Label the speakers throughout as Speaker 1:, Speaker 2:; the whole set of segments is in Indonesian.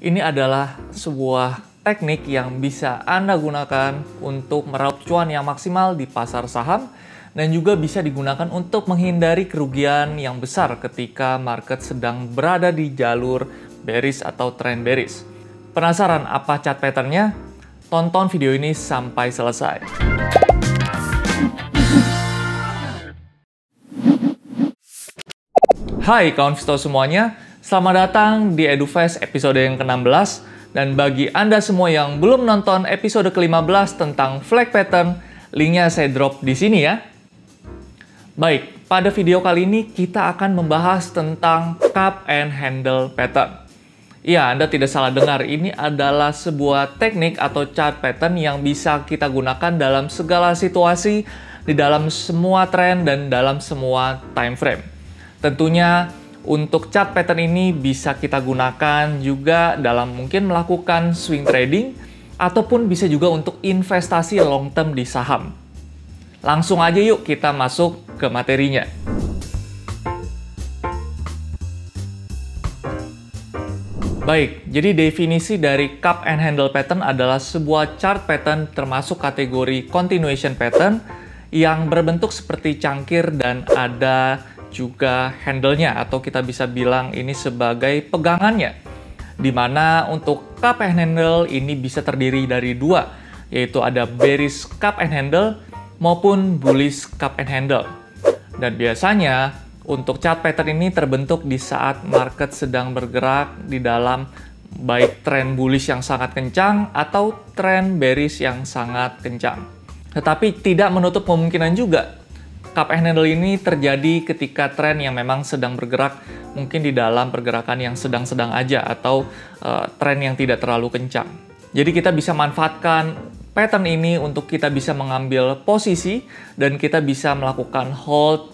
Speaker 1: Ini adalah sebuah teknik yang bisa Anda gunakan untuk meraup cuan yang maksimal di pasar saham dan juga bisa digunakan untuk menghindari kerugian yang besar ketika market sedang berada di jalur bearish atau trend bearish. Penasaran apa chart pattern-nya? Tonton video ini sampai selesai. Hai kawan Visto semuanya, selamat datang di EduFest episode yang ke-16. Dan bagi Anda semua yang belum nonton episode ke-15 tentang flag pattern, linknya saya drop di sini ya. Baik, pada video kali ini kita akan membahas tentang cup and handle pattern. Ya, Anda tidak salah dengar, ini adalah sebuah teknik atau chart pattern yang bisa kita gunakan dalam segala situasi, di dalam semua tren dan dalam semua time frame. Tentunya untuk chart pattern ini bisa kita gunakan juga dalam mungkin melakukan swing trading ataupun bisa juga untuk investasi long term di saham. Langsung aja yuk kita masuk ke materinya. Baik, jadi definisi dari cup and handle pattern adalah sebuah chart pattern termasuk kategori continuation pattern yang berbentuk seperti cangkir dan ada juga handle-nya atau kita bisa bilang ini sebagai pegangannya. Dimana untuk cup and handle ini bisa terdiri dari dua, yaitu ada bearish cup and handle maupun bullish cup and handle. Dan biasanya untuk chart pattern ini terbentuk di saat market sedang bergerak di dalam baik tren bullish yang sangat kencang atau tren bearish yang sangat kencang. Tetapi tidak menutup kemungkinan juga cup and handle ini terjadi ketika tren yang memang sedang bergerak mungkin di dalam pergerakan yang sedang-sedang aja atau tren yang tidak terlalu kencang. Jadi kita bisa manfaatkan pattern ini untuk kita bisa mengambil posisi dan kita bisa melakukan hold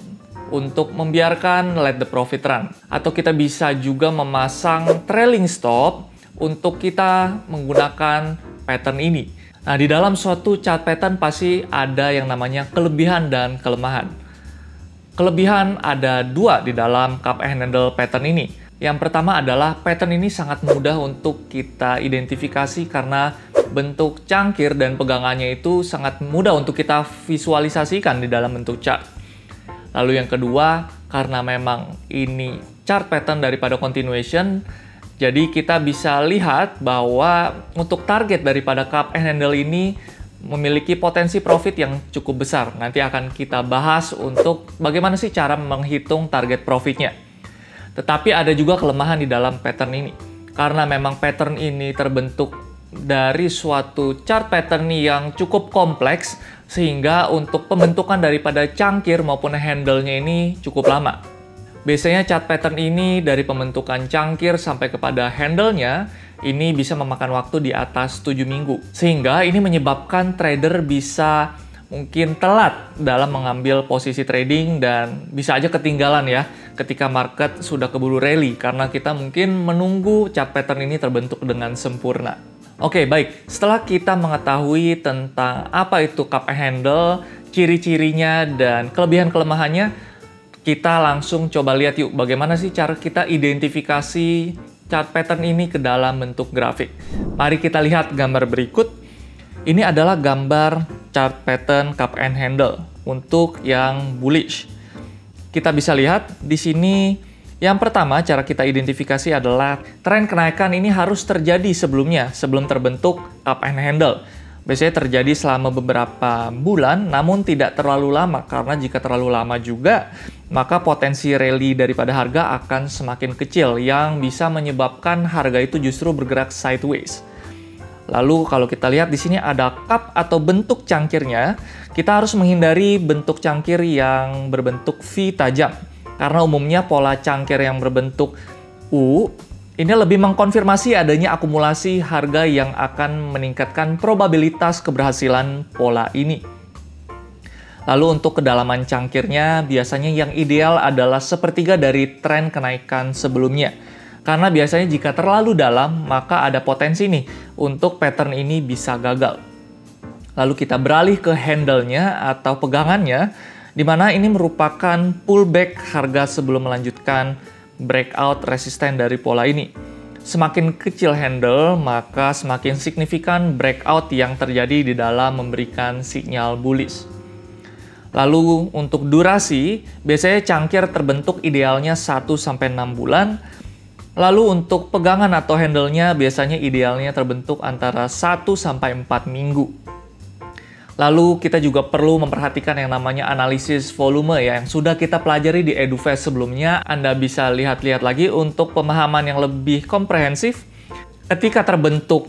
Speaker 1: untuk membiarkan let the profit run. Atau kita bisa juga memasang trailing stop untuk kita menggunakan pattern ini. Nah, di dalam suatu chart pattern pasti ada yang namanya kelebihan dan kelemahan. Kelebihan ada dua di dalam cup and handle pattern ini. Yang pertama adalah pattern ini sangat mudah untuk kita identifikasi karena bentuk cangkir dan pegangannya itu sangat mudah untuk kita visualisasikan di dalam bentuk chart. Lalu yang kedua, karena memang ini chart pattern daripada continuation, jadi kita bisa lihat bahwa untuk target daripada cup and handle ini memiliki potensi profit yang cukup besar. Nanti akan kita bahas untuk bagaimana sih cara menghitung target profitnya. Tetapi ada juga kelemahan di dalam pattern ini. Karena memang pattern ini terbentuk dari suatu chart pattern yang cukup kompleks, sehingga untuk pembentukan daripada cangkir maupun handle-nya ini cukup lama. Biasanya chart pattern ini dari pembentukan cangkir sampai kepada handle-nya ini bisa memakan waktu di atas 7 minggu. Sehingga ini menyebabkan trader bisa mungkin telat dalam mengambil posisi trading dan bisa aja ketinggalan ya ketika market sudah keburu rally karena kita mungkin menunggu chart pattern ini terbentuk dengan sempurna. Oke, baik. Setelah kita mengetahui tentang apa itu cup and handle, ciri-cirinya dan kelebihan-kelemahannya, kita langsung coba lihat yuk bagaimana sih cara kita identifikasi chart pattern ini ke dalam bentuk grafik. Mari kita lihat gambar berikut. Ini adalah gambar chart pattern cup and handle untuk yang bullish. Kita bisa lihat di sini yang pertama cara kita identifikasi adalah tren kenaikan ini harus terjadi sebelumnya, sebelum terbentuk cup and handle. Biasanya terjadi selama beberapa bulan, namun tidak terlalu lama, karena jika terlalu lama juga, maka potensi rally daripada harga akan semakin kecil, yang bisa menyebabkan harga itu justru bergerak sideways. Lalu kalau kita lihat di sini ada cup atau bentuk cangkirnya, kita harus menghindari bentuk cangkir yang berbentuk V tajam, karena umumnya pola cangkir yang berbentuk U ini lebih mengkonfirmasi adanya akumulasi harga yang akan meningkatkan probabilitas keberhasilan pola ini. Lalu untuk kedalaman cangkirnya, biasanya yang ideal adalah sepertiga dari tren kenaikan sebelumnya. Karena biasanya jika terlalu dalam, maka ada potensi nih untuk pattern ini bisa gagal. Lalu kita beralih ke handle-nya atau pegangannya, di mana ini merupakan pullback harga sebelum melanjutkan breakout resisten dari pola ini. Semakin kecil handle, maka semakin signifikan breakout yang terjadi di dalam memberikan sinyal bullish. Lalu untuk durasi, biasanya cangkir terbentuk idealnya 1-6 bulan. Lalu untuk pegangan atau handle-nya biasanya idealnya terbentuk antara 1-4 minggu. Lalu kita juga perlu memperhatikan yang namanya analisis volume ya, yang sudah kita pelajari di EduFast sebelumnya. Anda bisa lihat-lihat lagi untuk pemahaman yang lebih komprehensif. Ketika terbentuk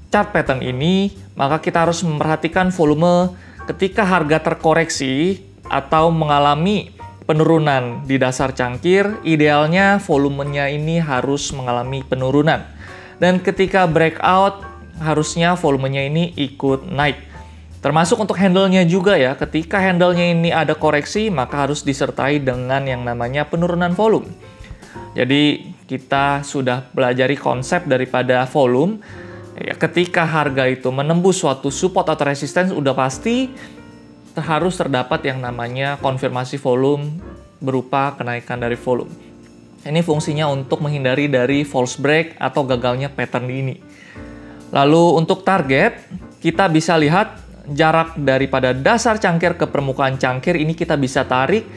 Speaker 1: chart pattern ini, maka kita harus memperhatikan volume ketika harga terkoreksi atau mengalami penurunan di dasar cangkir. Idealnya volumenya ini harus mengalami penurunan. Dan ketika breakout, harusnya volumenya ini ikut naik. Termasuk untuk handle-nya juga ya, ketika handle-nya ini ada koreksi, maka harus disertai dengan yang namanya penurunan volume. Jadi kita sudah pelajari konsep daripada volume. Ya, ketika harga itu menembus suatu support atau resistance, udah pasti harus terdapat yang namanya konfirmasi volume berupa kenaikan dari volume. Ini fungsinya untuk menghindari dari false break atau gagalnya pattern ini. Lalu untuk target, kita bisa lihat jarak daripada dasar cangkir ke permukaan cangkir ini kita bisa tarik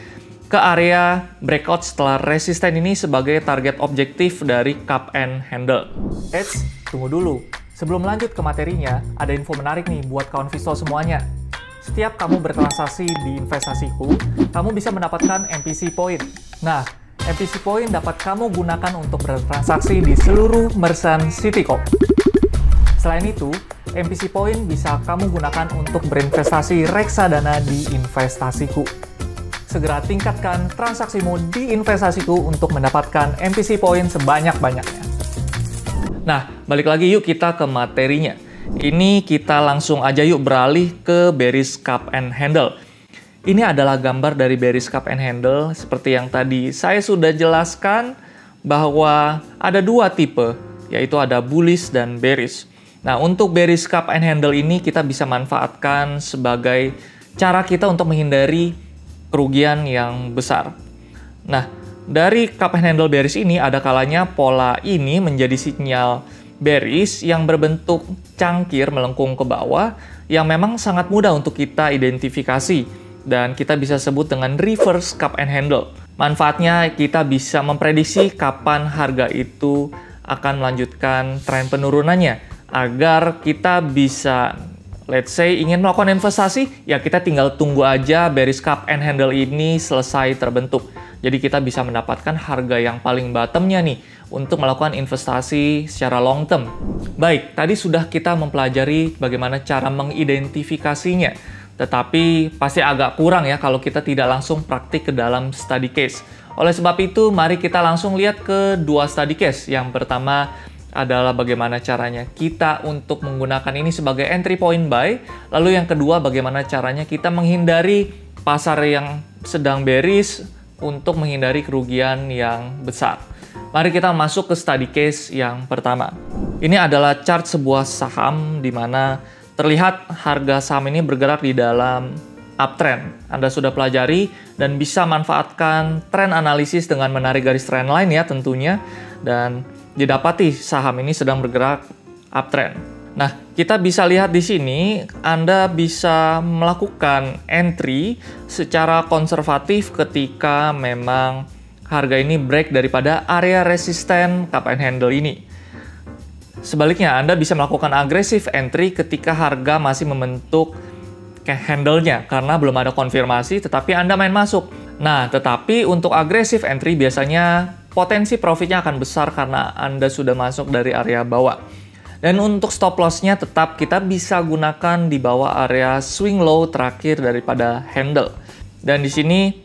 Speaker 1: ke area breakout setelah resisten ini sebagai target objektif dari cup and handle. Eits, tunggu dulu. Sebelum lanjut ke materinya, ada info menarik nih buat kawan Visto semuanya. Setiap kamu bertransaksi di investasiku, kamu bisa mendapatkan MPC Point. Nah, MPC Point dapat kamu gunakan untuk bertransaksi di seluruh merchant Citicorp. Selain itu, MPC Point bisa kamu gunakan untuk berinvestasi reksadana di investasiku. Segera tingkatkan transaksimu di investasiku untuk mendapatkan MPC Point sebanyak-banyaknya. Nah, balik lagi yuk kita ke materinya. Ini kita langsung aja yuk beralih ke bearish cup and handle. Ini adalah gambar dari bearish cup and handle. Seperti yang tadi saya sudah jelaskan bahwa ada dua tipe, yaitu ada bullish dan bearish. Nah, untuk bearish cup and handle ini kita bisa manfaatkan sebagai cara kita untuk menghindari kerugian yang besar. Nah, dari cup and handle bearish ini ada kalanya pola ini menjadi sinyal bearish yang berbentuk cangkir melengkung ke bawah yang memang sangat mudah untuk kita identifikasi dan kita bisa sebut dengan reverse cup and handle. Manfaatnya kita bisa memprediksi kapan harga itu akan melanjutkan tren penurunannya. Agar kita bisa, let's say, ingin melakukan investasi, ya kita tinggal tunggu aja bearish cup and handle ini selesai terbentuk. Jadi kita bisa mendapatkan harga yang paling bottomnya nih untuk melakukan investasi secara long term. Baik, tadi sudah kita mempelajari bagaimana cara mengidentifikasinya. Tetapi pasti agak kurang ya kalau kita tidak langsung praktik ke dalam study case. Oleh sebab itu, mari kita langsung lihat ke dua study case. Yang pertama adalah bagaimana caranya kita untuk menggunakan ini sebagai entry point buy. Lalu yang kedua, bagaimana caranya kita menghindari pasar yang sedang bearish untuk menghindari kerugian yang besar. Mari kita masuk ke study case yang pertama. Ini adalah chart sebuah saham di mana terlihat harga saham ini bergerak di dalam uptrend. Anda sudah pelajari dan bisa manfaatkan trend analisis dengan menarik garis trend line ya tentunya, dan didapati saham ini sedang bergerak uptrend. Nah, kita bisa lihat di sini Anda bisa melakukan entry secara konservatif ketika memang harga ini break daripada area resisten cup and handle ini. Sebaliknya, Anda bisa melakukan agresif entry ketika harga masih membentuk handle-nya karena belum ada konfirmasi tetapi Anda main masuk. Nah, tetapi untuk agresif entry biasanya potensi profitnya akan besar karena Anda sudah masuk dari area bawah. Dan untuk stop loss-nya tetap kita bisa gunakan di bawah area swing low terakhir daripada handle. Dan di sini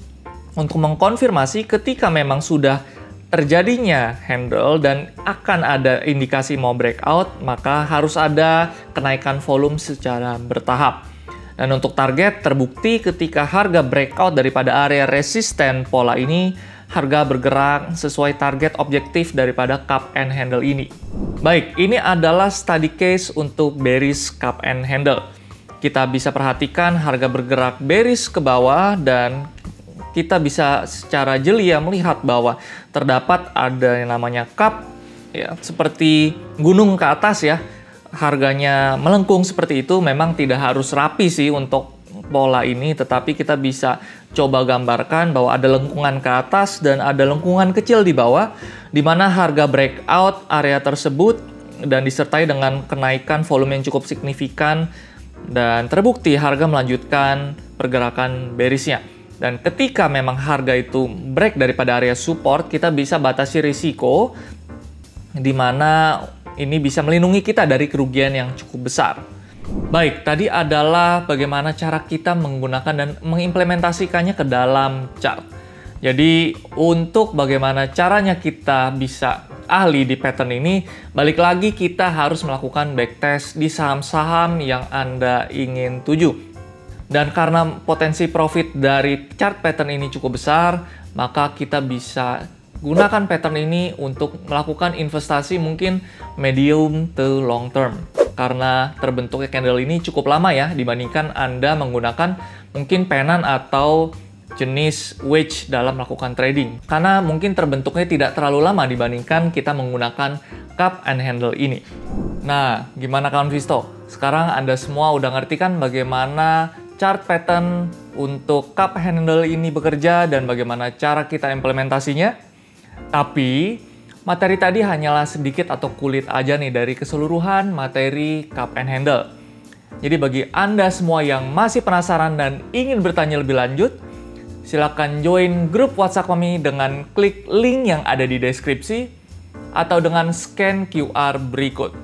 Speaker 1: untuk mengkonfirmasi ketika memang sudah terjadinya handle dan akan ada indikasi mau breakout, maka harus ada kenaikan volume secara bertahap. Dan untuk target terbukti ketika harga breakout daripada area resisten pola ini, harga bergerak sesuai target objektif daripada cup and handle ini. Baik, ini adalah study case untuk bearish cup and handle. Kita bisa perhatikan harga bergerak bearish ke bawah dan kita bisa secara jeli ya melihat bahwa terdapat ada yang namanya cup ya seperti gunung ke atas ya, harganya melengkung seperti itu. Memang tidak harus rapi sih untuk pola ini, tetapi kita bisa coba gambarkan bahwa ada lengkungan ke atas dan ada lengkungan kecil di bawah, di mana harga breakout area tersebut dan disertai dengan kenaikan volume yang cukup signifikan, dan terbukti harga melanjutkan pergerakan bearishnya. Dan ketika memang harga itu break daripada area support, kita bisa batasi risiko, di mana ini bisa melindungi kita dari kerugian yang cukup besar. Baik, tadi adalah bagaimana cara kita menggunakan dan mengimplementasikannya ke dalam chart. Jadi, untuk bagaimana caranya kita bisa ahli di pattern ini, balik lagi kita harus melakukan backtest di saham-saham yang Anda ingin tuju. Dan karena potensi profit dari chart pattern ini cukup besar, maka kita bisa gunakan pattern ini untuk melakukan investasi mungkin medium to long term. Karena terbentuknya candle ini cukup lama ya, dibandingkan Anda menggunakan mungkin penan atau jenis wedge dalam melakukan trading. Karena mungkin terbentuknya tidak terlalu lama dibandingkan kita menggunakan cup and handle ini. Nah, gimana kawan Visto? Sekarang Anda semua udah ngerti kan bagaimana chart pattern untuk cup handle ini bekerja dan bagaimana cara kita implementasinya? Tapi, materi tadi hanyalah sedikit atau kulit aja nih dari keseluruhan materi cup and handle. Jadi bagi Anda semua yang masih penasaran dan ingin bertanya lebih lanjut, silakan join grup WhatsApp kami dengan klik link yang ada di deskripsi atau dengan scan QR berikut.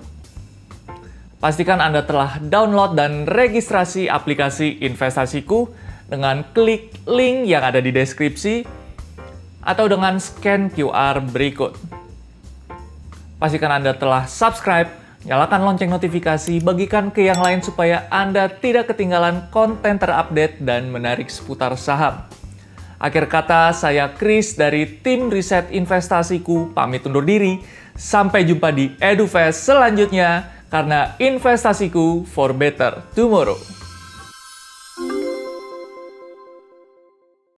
Speaker 1: Pastikan Anda telah download dan registrasi aplikasi investasiku dengan klik link yang ada di deskripsi atau dengan scan QR berikut. Pastikan Anda telah subscribe, nyalakan lonceng notifikasi, bagikan ke yang lain supaya Anda tidak ketinggalan konten terupdate dan menarik seputar saham. Akhir kata, saya Chris dari tim riset investasiku pamit undur diri. Sampai jumpa di EduFest selanjutnya, karena investasiku for better tomorrow.